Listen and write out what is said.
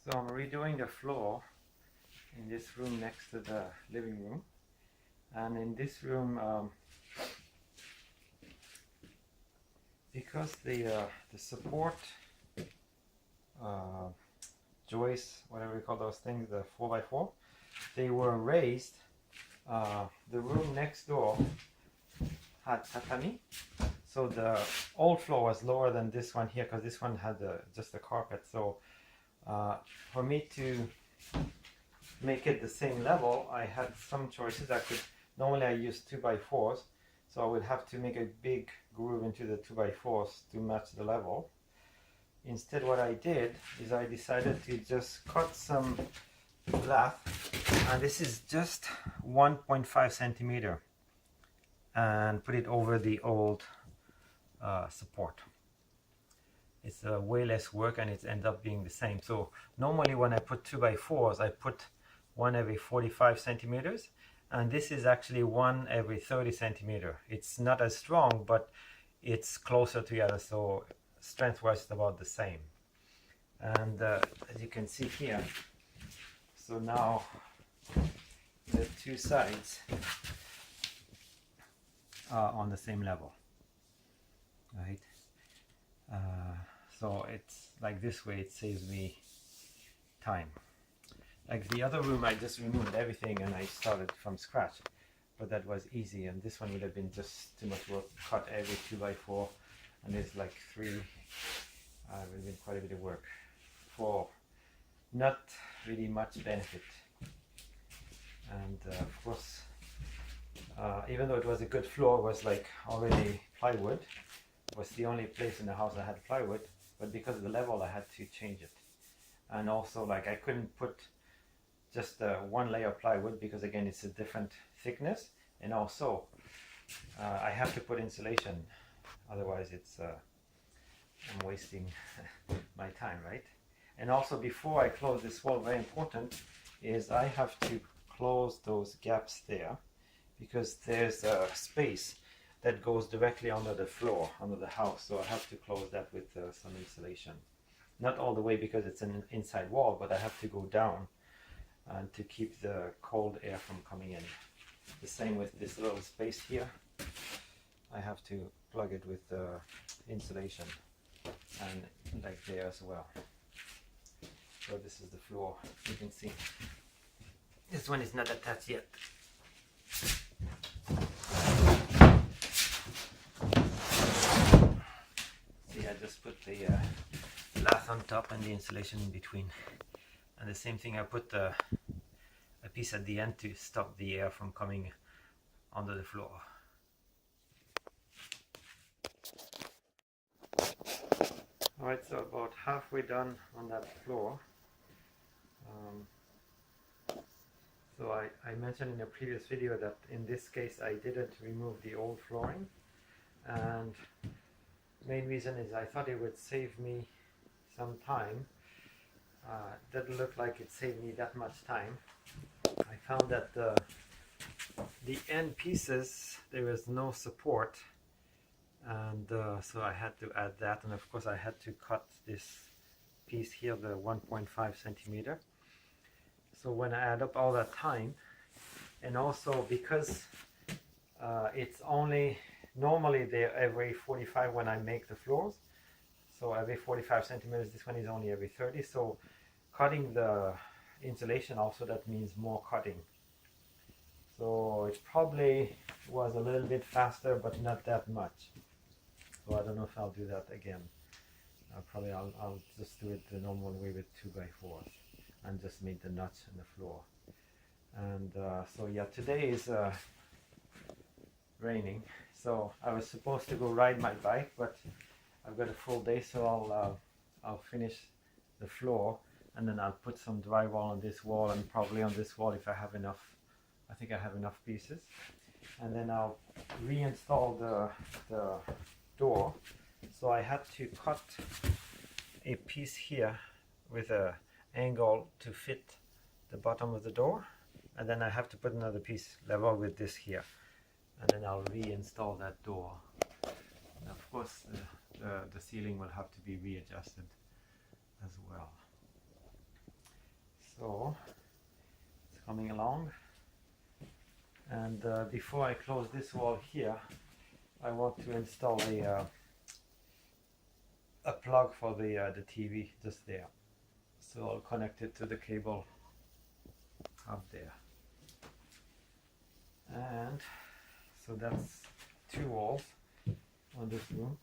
So I'm redoing the floor in this room next to the living room, and in this room, because the support joists, whatever you call those things, the 4x4, they were raised. The room next door had tatami, so the old floor was lower than this one here because this one had just a carpet. So for me to make it the same level, I had some choices. Normally I use 2x4s, so I would have to make a big groove into the 2x4s to match the level. Instead, what I did is I decided to just cut some lath, and this is just 1.5 centimeter, and put it over the old support. It's way less work, and it ends up being the same. So normally when I put 2x4s, I put one every 45 centimeters, and this is actually one every 30 centimeter. It's not as strong, but it's closer together, so strength-wise it's about the same. And as you can see here, so now the two sides are on the same level, right? So it's like this way, it saves me time. Like the other room, I just removed everything and I started from scratch, but that was easy. And this one would have been just too much work. Cut every 2x4, and there's like three. It would have been quite a bit of work for not really much benefit. And of course, even though it was a good floor, it was like already plywood. It was the only place in the house that had plywood, but because of the level, I had to change it. And also, like, I couldn't put just one layer of plywood because again it's a different thickness, and also I have to put insulation, otherwise it's I'm wasting my time, right? And also, before I close this wall, very important is I have to close those gaps there, because there's a space that goes directly under the floor, under the house, so I have to close that with some insulation. Not all the way because it's an inside wall, but I have to go down and to keep the cold air from coming in. The same with this little space here. I have to plug it with insulation, and like there as well. So this is the floor. You can see this one is not attached yet. See, I just put the lath on top and the insulation in between. And the same thing, I put a piece at the end to stop the air from coming under the floor. Alright, so about halfway done on that floor. So I mentioned in a previous video that in this case I didn't remove the old flooring, and main reason is I thought it would save me some time. Doesn't look like it saved me that much time. I found that the end pieces, there was no support, and so I had to add that, and of course I had to cut this piece here, the 1.5 centimeter. So when I add up all that time, and also because it's only normally they're every 45 when I make the floors, so every 45 centimeters, this one is only every 30, so cutting the insulation also, that means more cutting. So it probably was a little bit faster, but not that much. So I don't know if I'll do that again. I'll just do it the normal way with 2x4s and just make the nuts in the floor. And so yeah, today is raining, so I was supposed to go ride my bike, but I've got a full day, so I'll finish the floor, and then I'll put some drywall on this wall, and probably on this wall if I have enough. I think I have enough pieces, and then I'll reinstall the door. So I had to cut a piece here with a angle to fit the bottom of the door, and then I have to put another piece level with this here, and then I'll reinstall that door. And of course the ceiling will have to be readjusted as well. So it's coming along, and before I close this wall here, I want to install a plug for the TV just there. So I'll connect it to the cable up there, and so that's 2 walls on this room.